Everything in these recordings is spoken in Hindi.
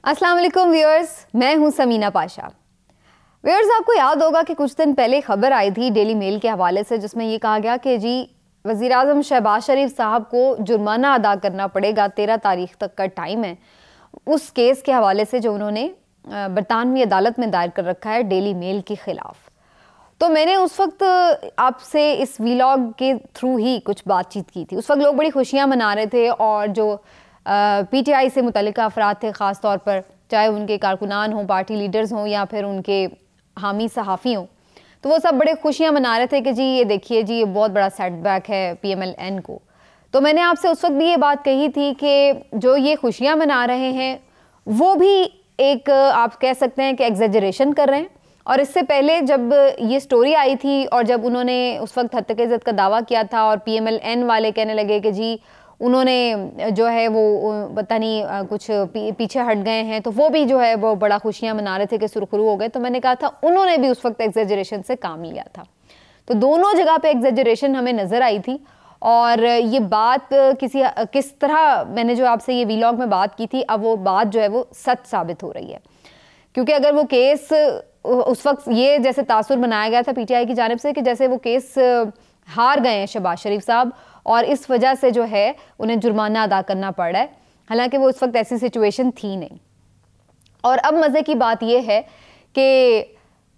अस्सलाम वालेकुम व्यूअर्स, मैं हूं समीना पाशा। व्यूअर्स, आपको याद होगा कि कुछ दिन पहले खबर आई थी डेली मेल के हवाले से, जिसमें ये कहा गया कि जी वज़ीर आज़म शहबाज शरीफ साहब को जुर्माना अदा करना पड़ेगा, 13 तारीख तक का टाइम है। उस केस के हवाले से जो उन्होंने बरतानवी अदालत में दायर कर रखा है डेली मेल के ख़िलाफ़। तो मैंने उस वक्त आपसे इस वीलॉग के थ्रू ही कुछ बातचीत की थी। उस वक्त लोग बड़ी खुशियाँ मना रहे थे और जो PTI से मुतल्लिका अफराद थे, ख़ास तौर पर चाहे उनके कारकुनान हों, पार्टी लीडर्स हों या फिर उनके हामी सहाफ़ी हों, तो वो सब बड़े खुशियाँ मना रहे थे कि जी ये देखिए जी ये बहुत बड़ा सेटबैक है PMLN को। तो मैंने आपसे उस वक्त भी ये बात कही थी कि जो ये खुशियाँ मना रहे हैं वो भी एक आप कह सकते हैं कि एग्जेजरेशन कर रहे हैं। और इससे पहले जब ये स्टोरी आई थी और जब उन्होंने उस वक्त हत्या इज़्ज़त का दावा किया था और PMLN वाले कहने लगे कि जी उन्होंने जो है वो पता नहीं कुछ पीछे हट गए हैं, तो वो भी जो है वो बड़ा खुशियां मना रहे थे कि सुरखरू हो गए। तो मैंने कहा था उन्होंने भी उस वक्त एग्जेजरेशन से काम लिया था। तो दोनों जगह पे एग्जेजरेशन हमें नज़र आई थी। और ये बात किस तरह मैंने जो आपसे ये वीलॉग में बात की थी, अब वो बात जो है वो सच साबित हो रही है। क्योंकि अगर वो केस उस वक्त ये जैसे तासुर बनाया गया था PTI की जानिब से कि जैसे वो केस हार गए हैं शहबाज शरीफ साहब और इस वजह से जो है उन्हें जुर्माना अदा करना पड़ रहा है, हालांकि वो उस वक्त ऐसी सिचुएशन थी नहीं। और अब मज़े की बात यह है कि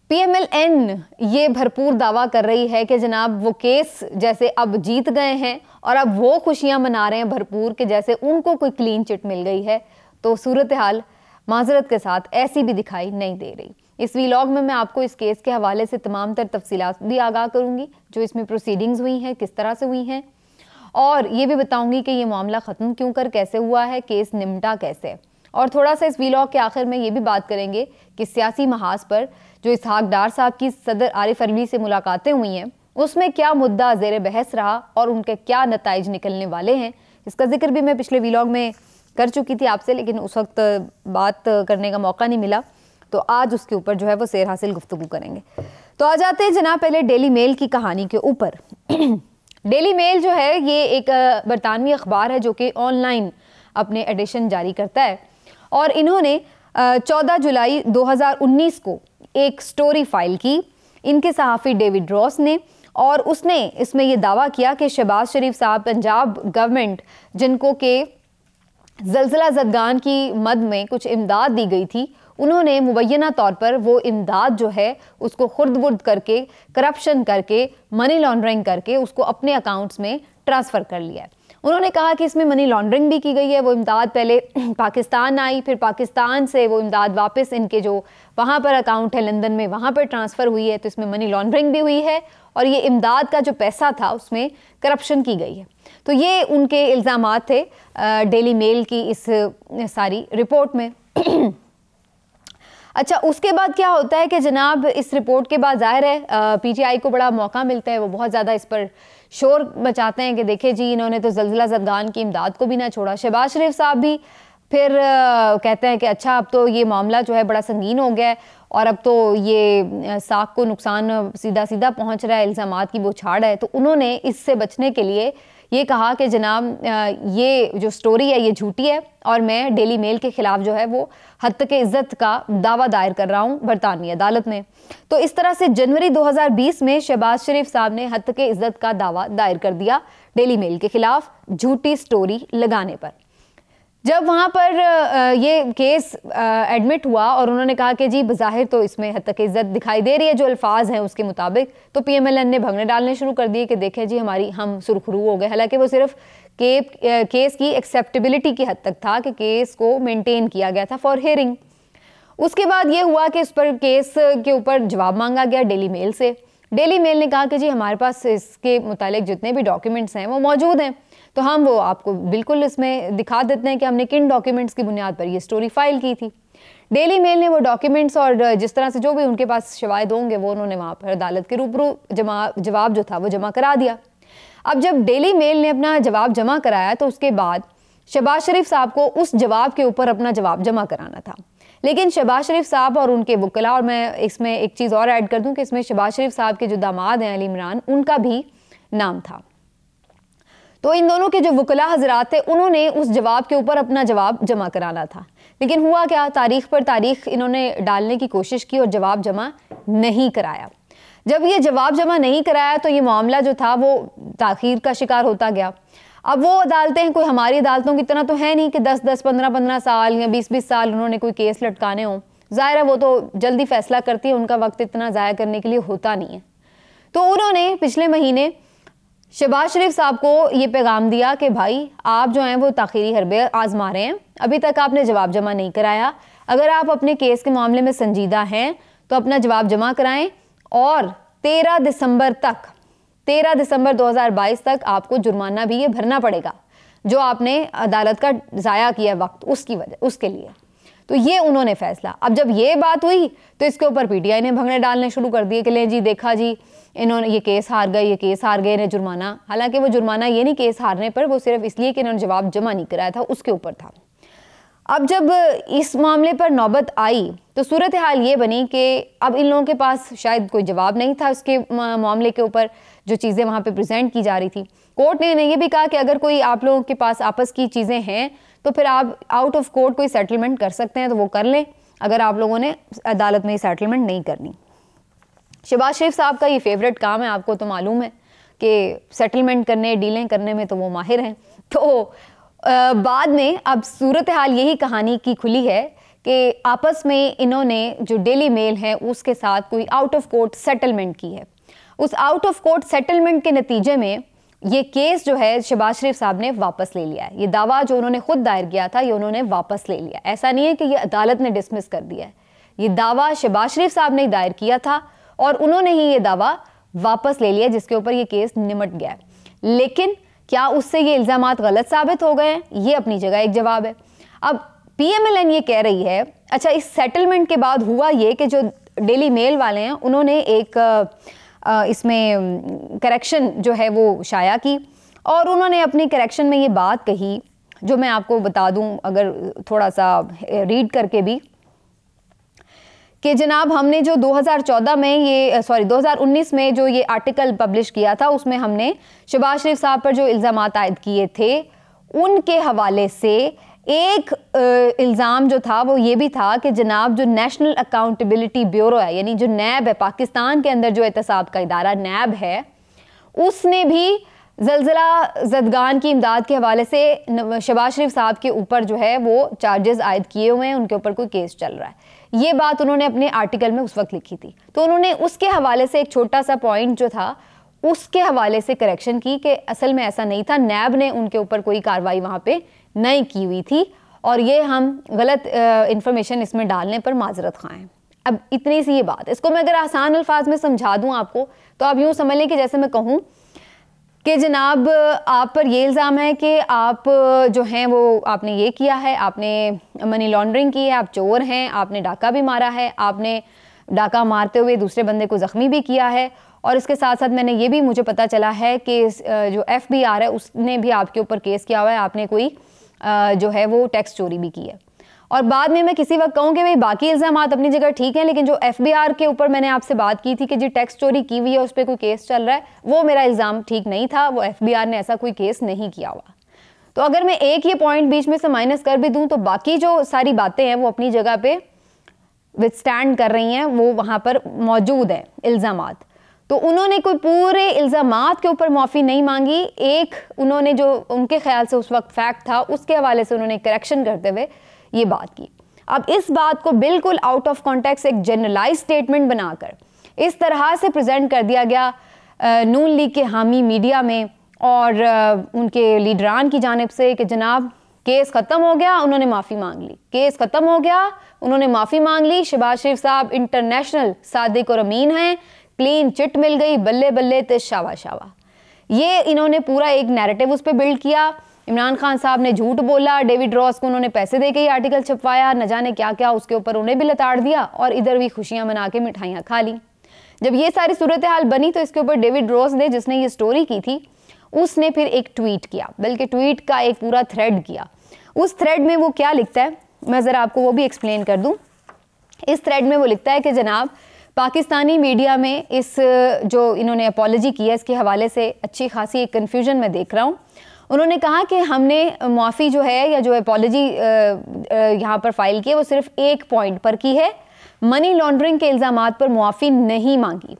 PMLN ये भरपूर दावा कर रही है कि जनाब वो केस जैसे अब जीत गए हैं और अब वो खुशियां मना रहे हैं भरपूर कि जैसे उनको कोई क्लीन चिट मिल गई है। तो सूरत हाल माजरत के साथ ऐसी भी दिखाई नहीं दे रही। इस वीलॉग में मैं आपको इस केस के हवाले से तमाम तर तफसीलात भी आगाह करूंगी, जो इसमें प्रोसीडिंग्स हुई हैं, किस तरह से हुई हैं, और ये भी बताऊंगी कि ये मामला ख़त्म क्यों कर कैसे हुआ है, केस निमटा कैसे। और थोड़ा सा इस वीलॉग के आखिर में ये भी बात करेंगे कि सियासी महाज पर जो इसहाक डार साहब की सदर आरिफ अलवी से मुलाकातें हुई हैं उसमें क्या मुद्दा ज़ेर बहस रहा और उनके क्या नताइज निकलने वाले हैं। इसका जिक्र भी मैं पिछले वीलॉग में कर चुकी थी आपसे, लेकिन उस वक्त बात करने का मौका नहीं मिला, तो आज उसके ऊपर जो है वो सैर हासिल गुफ्तगू करेंगे। तो आ जाते हैं जनाब पहले डेली मेल की कहानी के ऊपर। डेली मेल जो है ये एक बरतानवी अखबार है जो कि ऑनलाइन अपने एडिशन जारी करता है और इन्होंने 14 जुलाई 2019 को एक स्टोरी फाइल की, इनके सहाफ़ी डेविड रॉस ने, और उसने इसमें यह दावा किया कि शहबाज शरीफ साहब पंजाब गवर्नमेंट जिनको के ज़लज़ला ज़दगान की मद में कुछ इमदाद दी गई थी, उन्होंने मुबैना तौर पर वो इमदाद जो है उसको खुर्द-बुर्द करके, करप्शन करके, मनी लॉन्ड्रिंग करके उसको अपने अकाउंट्स में ट्रांसफ़र कर लिया है। उन्होंने कहा कि इसमें मनी लॉन्ड्रिंग भी की गई है। वो इमदाद पहले पाकिस्तान आई, फिर पाकिस्तान से वो इमदाद वापस इनके जो वहाँ पर अकाउंट है लंदन में वहाँ पर ट्रांसफ़र हुई है, तो इसमें मनी लॉन्ड्रिंग भी हुई है और ये इमदाद का जो पैसा था उसमें करप्शन की गई है। तो ये उनके इल्ज़ामात थे डेली मेल की इस सारी रिपोर्ट में। अच्छा, उसके बाद क्या होता है कि जनाब इस रिपोर्ट के बाद ज़ाहिर है PTI को बड़ा मौका मिलता है, वो बहुत ज़्यादा इस पर शोर मचाते हैं कि देखे जी इन्होंने तो ज़लज़ला ज़दगान की इमदाद को भी ना छोड़ा। शहबाज शरीफ साहब भी फिर कहते हैं कि अच्छा अब तो ये मामला जो है बड़ा संगीन हो गया है और अब तो ये साख को नुकसान सीधा सीधा पहुंच रहा है, इल्ज़ामात की बौछार है। तो उन्होंने इससे बचने के लिए ये कहा कि जनाब ये जो स्टोरी है ये झूठी है और मैं डेली मेल के ख़िलाफ़ जो है वो हत्या इज़्ज़त का दावा दायर कर रहा हूँ बरतानवी अदालत में। तो इस तरह से जनवरी 2020 में शहबाज शरीफ साहब ने हत्या इज़्ज़त का दावा दायर कर दिया डेली मेल के ख़िलाफ़ झूठी स्टोरी लगाने पर। जब वहाँ पर ये केस एडमिट हुआ और उन्होंने कहा कि जी बज़ाहिर तो इसमें हद तक इज़्ज़त दिखाई दे रही है जो अल्फाज हैं उसके मुताबिक, तो PMLN ने भगने डालने शुरू कर दिए कि देखें जी हम सुरखरू हो गए। हालांकि वो सिर्फ केस की एक्सेप्टेबिलिटी की हद तक था कि केस को मेंटेन किया गया था फॉर हियरिंग। उसके बाद ये हुआ कि इस पर केस के ऊपर जवाब मांगा गया डेली मेल से। डेली मेल ने कहा कि जी हमारे पास इसके मुतालिक जितने भी डॉक्यूमेंट्स हैं वो मौजूद हैं, तो हम वो आपको बिल्कुल इसमें दिखा देते हैं कि हमने किन डॉक्यूमेंट्स की बुनियाद पर ये स्टोरी फाइल की थी। डेली मेल ने वो डॉक्यूमेंट्स और जिस तरह से जो भी उनके पास शवाहिद होंगे वो उन्होंने वहाँ पर अदालत के रूबरू जवाब जो था वो जमा करा दिया। अब जब डेली मेल ने अपना जवाब जमा कराया तो उसके बाद शहबाज शरीफ साहब को उस जवाब के ऊपर अपना जवाब जमा कराना था, लेकिन शहबाज शरीफ साहब और उनके वकला, और मैं इसमें एक चीज़ और ऐड कर दूं कि इसमें शहबाज शरीफ साहब के जो दामाद हैं अली इमरान, उनका भी नाम था। तो इन दोनों के जो वकला हजरात थे उन्होंने उस जवाब के ऊपर अपना जवाब जमा कराना था, लेकिन हुआ क्या, तारीख पर तारीख इन्होंने डालने की कोशिश की और जवाब जमा नहीं कराया। जब ये जवाब जमा नहीं कराया तो ये मामला जो था वो ताख़ीर का शिकार होता गया। अब वो अदालतें कोई हमारी अदालतों की तरह तो है नहीं कि 10-10, 15-15 साल या 20-20 साल उन्होंने कोई केस लटकाने हों। ज़ाहिर है वो तो जल्दी फैसला करती है, उनका वक्त इतना ज़ाया करने के लिए होता नहीं है। तो उन्होंने पिछले महीने शहबाज शरीफ साहब को ये पैगाम दिया कि भाई आप जो हैं वो ताख़ीरी हरबे आजमा रहे हैं, अभी तक आपने जवाब जमा नहीं कराया। अगर आप अपने केस के मामले में संजीदा हैं तो अपना जवाब जमा कराएं और 13 दिसंबर 2022 तक आपको जुर्माना भी ये भरना पड़ेगा जो आपने अदालत का ज़ाया किया वक्त उसके लिए। तो ये उन्होंने फैसला, अब जब ये बात हुई तो इसके ऊपर पीटीआई ने भंगड़े डालने शुरू कर दिए कि ले जी देखा जी इन्होंने ये केस हार गए इन्हें जुर्माना। हालांकि वो जुर्माना ये नहीं केस हारने पर, वो सिर्फ इसलिए कि इन्होंने जवाब जमा नहीं कराया था उसके ऊपर था। अब जब इस मामले पर नौबत आई तो सूरत हाल ये बनी कि अब इन लोगों के पास शायद कोई जवाब नहीं था उसके मामले के ऊपर, जो चीज़ें वहाँ पे प्रेजेंट की जा रही थी। कोर्ट ने ये भी कहा कि अगर कोई आप लोगों के पास आपस की चीज़ें हैं तो फिर आप आउट ऑफ कोर्ट कोई सेटलमेंट कर सकते हैं तो वो कर लें, अगर आप लोगों ने अदालत में सेटलमेंट नहीं करनी। शहबाज शरीफ साहब का ये फेवरेट काम है, आपको तो मालूम है कि सेटलमेंट करने डीलें करने में तो वो माहिर हैं। तो बाद में अब सूरत हाल यही कहानी की खुली है कि आपस में इन्होंने जो डेली मेल है उसके साथ कोई आउट ऑफ कोर्ट सेटलमेंट की है। उस आउट ऑफ कोर्ट सेटलमेंट के नतीजे में ये केस जो है शहबाज शरीफ साहब ने वापस ले लिया है। ये दावा जो उन्होंने खुद दायर किया था ये उन्होंने वापस ले लिया। ऐसा नहीं है कि ये अदालत ने डिसमिस कर दिया है, ये दावा शहबाज शरीफ साहब ने दायर किया था और उन्होंने ही ये दावा वापस ले लिया जिसके ऊपर ये केस निमट गया है। लेकिन क्या उससे ये इल्ज़ामात गलत साबित हो गए हैं, ये अपनी जगह एक जवाब है। अब PMLN ये कह रही है, अच्छा इस सेटलमेंट के बाद हुआ ये कि जो डेली मेल वाले हैं उन्होंने एक इसमें करेक्शन जो है वो शाया की और उन्होंने अपनी करेक्शन में ये बात कही जो मैं आपको बता दूं अगर थोड़ा सा रीड करके भी, कि जनाब हमने जो 2019 में जो ये आर्टिकल पब्लिश किया था उसमें हमने शहबाज शरीफ साहब पर जो इल्ज़ामात आयद किए थे उनके हवाले से एक इल्ज़ाम जो था वो ये भी था कि जनाब जो नेशनल अकाउंटेबिलिटी ब्यूरो है, यानी जो नैब है, पाकिस्तान के अंदर जो एहतसाब का इदारा नैब है, उसने भी ज़लज़ला ज़दगान की इमदाद के हवाले से शहबाज शरीफ साहब के ऊपर जो है वो चार्जेस आयद किए हुए हैं, उनके ऊपर कोई केस चल रहा है। ये बात उन्होंने अपने आर्टिकल में उस वक्त लिखी थी। तो उन्होंने उसके हवाले से एक छोटा सा पॉइंट जो था उसके हवाले से करेक्शन की कि असल में ऐसा नहीं था, नैब ने उनके ऊपर कोई कार्रवाई वहाँ पे नहीं की हुई थी और ये हम गलत इंफॉर्मेशन इसमें डालने पर माजरत खाएं। अब इतनी सी ये बात, इसको मैं अगर आसान अल्फाज में समझा दूं आपको तो आप यूँ समझ लें कि जैसे मैं कहूँ कि जनाब आप पर ये इल्ज़ाम है कि आप जो हैं वो आपने ये किया है, आपने मनी लॉन्ड्रिंग की है, आप चोर हैं, आपने डाका भी मारा है, आपने डाका मारते हुए दूसरे बंदे को ज़ख्मी भी किया है और इसके साथ साथ मैंने ये भी मुझे पता चला है कि जो FBI है उसने भी आपके ऊपर केस किया हुआ है, आपने कोई जो है वो टैक्स चोरी भी की है। और बाद में मैं किसी वक्त कहूँ कि भाई बाकी इल्ज़ामात अपनी जगह ठीक हैं, लेकिन जो FBI के ऊपर मैंने आपसे बात की थी कि जी टैक्स चोरी की हुई है उस पर कोई केस चल रहा है, वो मेरा इल्ज़ाम ठीक नहीं था, वो FBI ने ऐसा कोई केस नहीं किया हुआ। तो अगर मैं एक ये पॉइंट बीच में से माइनस कर भी दूँ तो बाकी जो सारी बातें हैं वो अपनी जगह पे विथस्टैंड कर रही हैं, वो वहाँ पर मौजूद हैं इल्ज़ामात। तो उन्होंने कोई पूरे इल्ज़ामात के ऊपर माफ़ी नहीं मांगी, एक उन्होंने जो उनके ख्याल से उस वक्त फैक्ट था उसके हवाले से उन्होंने करेक्शन करते हुए ये बात की। अब इस बात को बिल्कुल आउट ऑफ कॉन्टेक्स्ट एक जनरलाइज स्टेटमेंट बनाकर इस तरह से प्रेजेंट कर दिया गया नून लीग के हामी मीडिया में और उनके लीडरान की जानिब से कि जनाब केस ख़त्म हो गया, उन्होंने माफ़ी मांग ली, केस ख़त्म हो गया, उन्होंने माफ़ी मांग ली, शहबाज शरीफ साहब इंटरनेशनल सादिक और अमीन हैं, क्लीन चिट मिल गई, बल्ले बल्ले ते शावा शावा। ये इन्होंने पूरा एक नैरेटिव उस पर बिल्ड किया। इमरान खान साहब ने झूठ बोला, डेविड रॉस को उन्होंने पैसे दे के ही आर्टिकल छपवाया, न जाने क्या क्या उसके ऊपर उन्हें भी लताड़ दिया और इधर भी खुशियां मना के मिठाइयाँ खा ली। जब ये सारी सूरत हाल बनी तो इसके ऊपर डेविड रॉस ने, जिसने ये स्टोरी की थी, उसने फिर एक ट्वीट किया, बल्कि ट्वीट का एक पूरा थ्रेड किया। उस थ्रेड में वो क्या लिखता है मैं ज़रा आपको वो भी एक्सप्लेन कर दूँ। इस थ्रेड में वो लिखता है कि जनाब पाकिस्तानी मीडिया में इस जो इन्होंने अपॉलॉजी की है इसके हवाले से अच्छी खासी एक कन्फ्यूजन मैं देख रहा हूँ उन्होंने कहा कि हमने माफ़ी जो है या जो अपॉलॉजी यहाँ पर फाइल की है वो सिर्फ एक पॉइंट पर की है, मनी लॉन्ड्रिंग के इल्ज़ामात पर मुआफ़ी नहीं मांगी।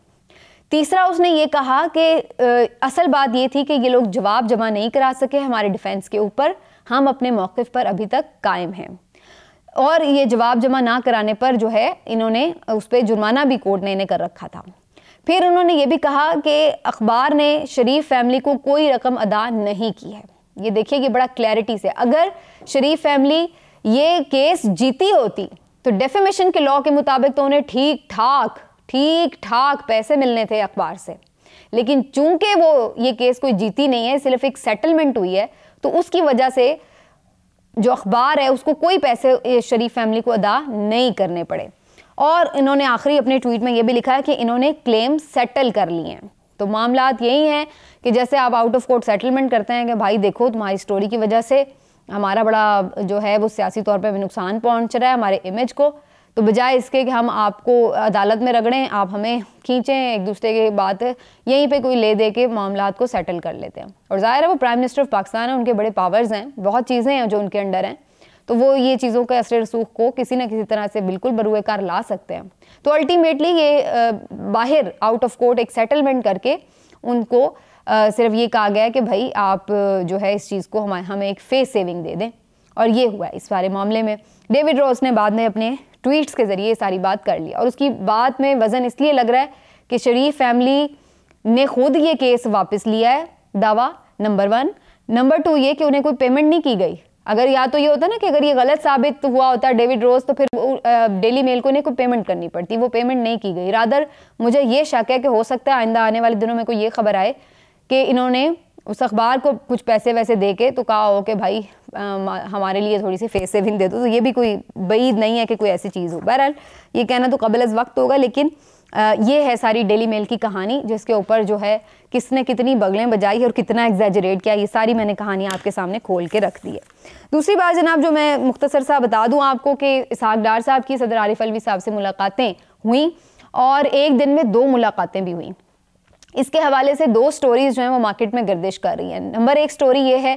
तीसरा उसने ये कहा कि असल बात ये थी कि ये लोग जवाब जमा नहीं करा सके हमारे डिफेंस के ऊपर, हम अपने मौक़िफ़ पर अभी तक कायम हैं। और ये जवाब जमा ना कराने पर जो है इन्होंने उस पर जुर्माना भी कोर्ट ने इन्हें कर रखा था। फिर उन्होंने ये भी कहा कि अखबार ने शरीफ फैमिली को कोई रकम अदा नहीं की है। ये देखिए कि बड़ा क्लैरिटी से, अगर शरीफ फैमिली ये केस जीती होती तो डेफेमेशन के लॉ के मुताबिक तो उन्हें ठीक ठाक पैसे मिलने थे अखबार से, लेकिन चूंकि वो ये केस कोई जीती नहीं है, सिर्फ एक सेटलमेंट हुई है, तो उसकी वजह से जो अखबार है उसको कोई पैसे शरीफ फैमिली को अदा नहीं करने पड़े। और इन्होंने आखिरी अपने ट्वीट में ये भी लिखा है कि इन्होंने क्लेम सेटल कर लिए हैं। तो मामलात यही हैं कि जैसे आप आउट ऑफ कोर्ट सेटलमेंट करते हैं कि भाई देखो तुम्हारी स्टोरी की वजह से हमारा बड़ा जो है वो सियासी तौर पे भी नुकसान पहुंच रहा है हमारे इमेज को, तो बजाय इसके कि हम आपको अदालत में रगड़ें, आप हमें खींचें, एक दूसरे की बात यहीं पे कोई ले दे के मामलात को सेटल कर लेते हैं। और ज़ाहिर है वो प्राइम मिनिस्टर ऑफ पाकिस्तान है, उनके बड़े पावर्स हैं, बहुत चीज़ें हैं जो उनके अंडर हैं, तो वो ये चीज़ों के असर रसूख को किसी न किसी तरह से बिल्कुल बरूए कार ला सकते हैं। तो अल्टीमेटली ये बाहर आउट ऑफ कोर्ट एक सेटलमेंट करके उनको सिर्फ ये कहा गया है कि भाई आप जो है इस चीज़ को हमें एक फेस सेविंग दे दें, और ये हुआ इस सारे मामले में। डेविड रॉस ने बाद में अपने ट्वीट्स के ज़रिए सारी बात कर ली, और उसकी बात में वज़न इसलिए लग रहा है कि शरीफ फैमिली ने खुद ये केस वापस लिया है, दावा नंबर 1। नंबर 2 ये कि उन्हें कोई पेमेंट नहीं की गई। अगर या तो ये होता ना कि अगर ये गलत साबित हुआ होता डेविड रोज, तो फिर डेली मेल को इन्हें कोई पेमेंट करनी पड़ती, वो पेमेंट नहीं की गई। रादर मुझे ये शक है कि हो सकता है आइंदा आने वाले दिनों में कोई ये खबर आए कि इन्होंने उस अखबार को कुछ पैसे वैसे दे के तो कहा हो कि भाई हमारे लिए थोड़ी सी फेस सेविंग दे दो, तो ये भी कोई बईद नहीं है कि कोई ऐसी चीज़ हो। बहरहाल ये कहना तो कबल अज़ वक्त होगा, लेकिन ये है सारी डेली मेल की कहानी, जिसके ऊपर जो है किसने कितनी बगलें बजाई और कितना एग्जैजरेट किया, ये सारी मैंने कहानी आपके सामने खोल के रख दी है। दूसरी बात जनाब जो मैं मुख्तसर सा बता दूं आपको कि इसहाक डार साहब की सदर आरिफ अलवी साहब से मुलाकातें हुई, और एक दिन में 2 मुलाकातें भी हुई। इसके हवाले से 2 स्टोरीज जो हैं वो मार्केट में गर्दिश कर रही हैं। नंबर 1 स्टोरी ये है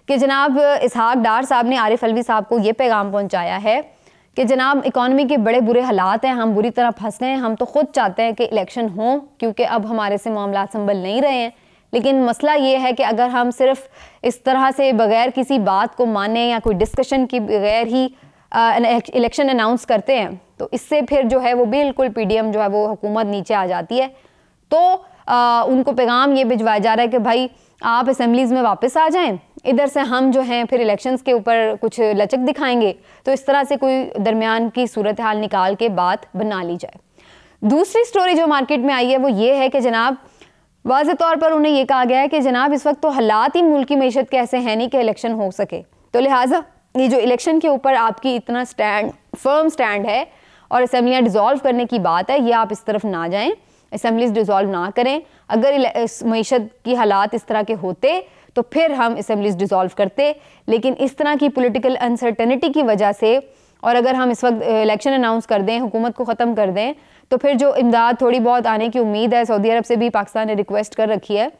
कि जनाब इसहाक डार साहब ने आरिफ अलवी साहब को ये पैगाम पहुँचाया है कि जनाब इकॉनमी के बड़े बुरे हालात हैं, हम बुरी तरह फंस गए हैं, हम तो खुद चाहते हैं कि इलेक्शन हो, क्योंकि अब हमारे से मामला संभल नहीं रहे हैं, लेकिन मसला ये है कि अगर हम सिर्फ इस तरह से बगैर किसी बात को माने या कोई डिस्कशन के बगैर ही इलेक्शन अनाउंस करते हैं, तो इससे फिर जो है वो बिल्कुल पीडीएम जो है वो हुकूमत नीचे आ जाती है। तो उनको पैगाम ये भिजवाया जा रहा है कि भाई आप असेंबलीज़ में वापस आ जाएं, इधर से हम जो हैं फिर इलेक्शंस के ऊपर कुछ लचक दिखाएंगे, तो इस तरह से कोई दरमियान की सूरत हाल निकाल के बात बना ली जाए। दूसरी स्टोरी जो मार्केट में आई है वो ये है कि जनाब वाज़े तौर पर उन्हें ये कहा गया है कि जनाब इस वक्त तो हालात ही मुल्क की मईशत के ऐसे हैं नहीं कि इलेक्शन हो सके, तो लिहाजा ये जो इलेक्शन के ऊपर आपकी इतना फर्म स्टैंड है और असेंबलियाँ डिज़ोल्व करने की बात है, ये आप इस तरफ ना जाएँ, असेंबलीज डिज़ोल्व ना करें। अगर मईशत की हालात इस तरह के होते तो फिर हम असेंबलीज डिज़ोल्व करते, लेकिन इस तरह की पॉलिटिकल अनसर्टेनिटी की वजह से, और अगर हम इस वक्त इलेक्शन अनाउंस कर दें, हुकूमत को ख़त्म कर दें, तो फिर जो इमदाद थोड़ी बहुत आने की उम्मीद है, सऊदी अरब से भी पाकिस्तान ने रिक्वेस्ट कर रखी है,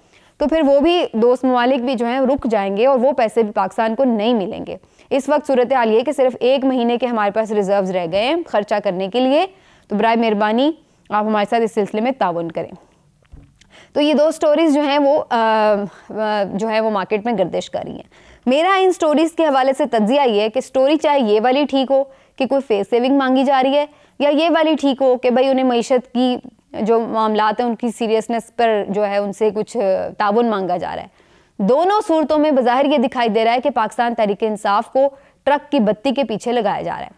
तो फिर वो भी दोस्त ममालिक भी जो हैं रुक जाएंगे और वो पैसे भी पाकिस्तान को नहीं मिलेंगे। इस वक्त सूरत हाल ये कि सिर्फ 1 महीने के हमारे पास रिजर्व्स रह गए हैं खर्चा करने के लिए, तो बराए मेहरबानी आप हमारे साथ इस सिलसिले में ताउन करें। तो ये 2 स्टोरीज़ जो हैं वो मार्केट में गर्दिश कर रही हैं। मेरा इन स्टोरीज़ के हवाले से तज्जिया ये है कि स्टोरी चाहे ये वाली ठीक हो कि कोई फेस सेविंग मांगी जा रही है, या ये वाली ठीक हो कि भाई उन्हें मईशत की जो मामलात हैं उनकी सीरियसनेस पर जो है उनसे कुछ ताउन मांगा जा रहा है। दोनों सूरतों में बज़ाहिर ये दिखाई दे रहा है कि पाकिस्तान तहरीक इंसाफ को ट्रक की बत्ती के पीछे लगाया जा रहा है।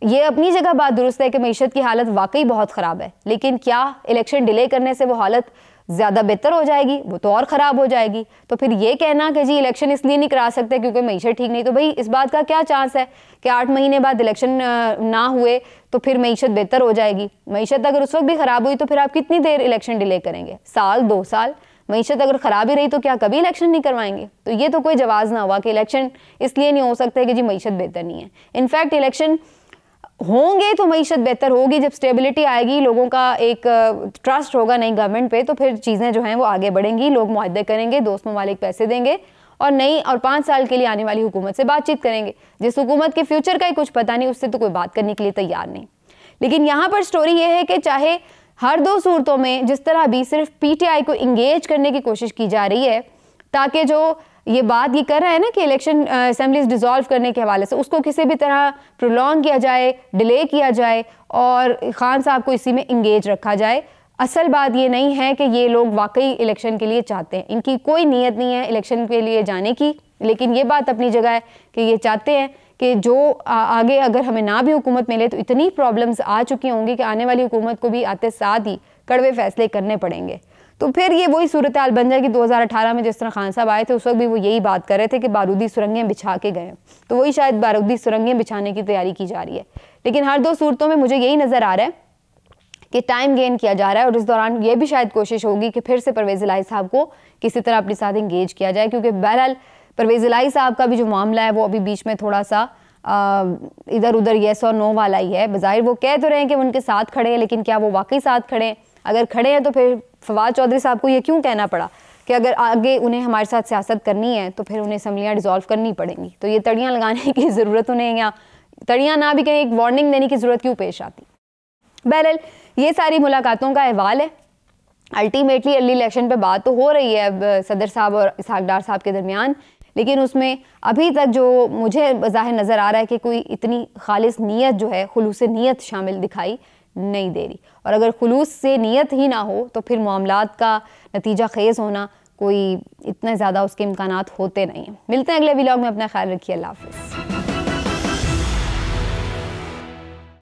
ये अपनी जगह बात दुरुस्त है कि मईशत की हालत वाकई बहुत ख़राब है, लेकिन क्या इलेक्शन डिले करने से वो हालत ज़्यादा बेहतर हो जाएगी? वो तो और ख़राब हो जाएगी। तो फिर ये कहना कि जी इलेक्शन इसलिए नहीं करा सकते क्योंकि मईशत ठीक नहीं, तो भाई इस बात का क्या चांस है कि 8 महीने बाद इलेक्शन ना हुए तो फिर मईशत बेहतर हो जाएगी? मईशत अगर उस वक्त भी ख़राब हुई तो फिर आप कितनी देर इलेक्शन डिले करेंगे? साल 2 साल? मईशत अगर ख़राब ही रही तो क्या कभी इलेक्शन नहीं करवाएंगे? तो ये तो कोई जवाज़ ना हुआ कि इलेक्शन इसलिए नहीं हो सकता कि जी मईशत बेहतर नहीं है। इनफैक्ट इलेक्शन होंगे तो मईशत बेहतर होगी, जब स्टेबिलिटी आएगी, लोगों का एक ट्रस्ट होगा नई गवर्नमेंट पे, तो फिर चीज़ें जो हैं वो आगे बढ़ेंगी, लोग मुआहदे करेंगे, दोस्त ममालिक पैसे देंगे और नई और 5 साल के लिए आने वाली हुकूमत से बातचीत करेंगे। जिस हुकूमत के फ्यूचर का ही कुछ पता नहीं, उससे तो कोई बात करने के लिए तैयार नहीं। लेकिन यहाँ पर स्टोरी ये है कि चाहे हर दो सूरतों में जिस तरह भी सिर्फ पीटीआई को इंगेज करने की कोशिश की जा रही है, ताकि जो ये बात ये कर रहा है ना कि इलेक्शन असेंबलीज डिसॉल्व करने के हवाले से, उसको किसी भी तरह प्रोलॉन्ग किया जाए, डिले किया जाए और खान साहब को इसी में इंगेज रखा जाए। असल बात ये नहीं है कि ये लोग वाकई इलेक्शन के लिए चाहते हैं, इनकी कोई नीयत नहीं है इलेक्शन के लिए जाने की। लेकिन ये बात अपनी जगह है कि ये चाहते हैं कि जो आगे अगर हमें ना भी हुकूमत मिले तो इतनी प्रॉब्लम्स आ चुकी होंगी कि आने वाली हुकूमत को भी आते साथ ही कड़वे फैसले करने पड़ेंगे। तो फिर ये वही सूरत हाल बन जाएगी 2018 में जिस तरह खान साहब आए थे, उस वक्त भी वो यही बात कर रहे थे कि बारूदी सुरंगें बिछा के गए, तो वही शायद बारूदी सुरंगें बिछाने की तैयारी की जा रही है। लेकिन हर दो सूरतों में मुझे यही नज़र आ रहा है कि टाइम गेन किया जा रहा है और इस दौरान ये भी शायद कोशिश होगी कि फिर से परवेज़ इलाही साहब को किसी तरह अपने साथ इंगेज किया जाए, क्योंकि बहरहाल परवेज़ इलाही साहब का भी जो मामला है वो अभी बीच में थोड़ा सा इधर उधर येस और नो वाला ही है। बज़ाहिर वो कह तो रहे हैं कि वो उनके साथ खड़े हैं, लेकिन क्या वो वाकई साथ खड़े हैं? अगर खड़े हैं तो फिर फवाद चौधरी साहब को ये क्यों कहना पड़ा कि अगर आगे उन्हें हमारे साथ सियासत करनी है तो फिर उन्हें असम्बलियाँ डिसॉल्व करनी पड़ेंगी। तो ये तड़ियाँ लगाने की ज़रूरत उन्हें, या तड़ियाँ ना भी कहीं एक वार्निंग देने की ज़रूरत क्यों पेश आती? बहरहाल ये सारी मुलाकातों का अहवाल है। अल्टीमेटली अर्ली इलेक्शन पे बात तो हो रही है अब सदर साहब और इसहाक डार साहब के दरमियान, लेकिन उसमें अभी तक जो मुझे ज़ाहिर नज़र आ रहा है कि कोई इतनी खालिस नीयत जो है, खुलूस नीयत शामिल दिखाई नहीं दे रही। और अगर खुलूस से नीयत ही ना हो तो फिर मामलात का नतीजा खेज़ होना कोई इतने ज़्यादा उसके इम्कानात होते नहीं हैं। मिलते हैं अगले व्लॉग में, अपना ख्याल रखिए, अल्लाह हाफ़िज़।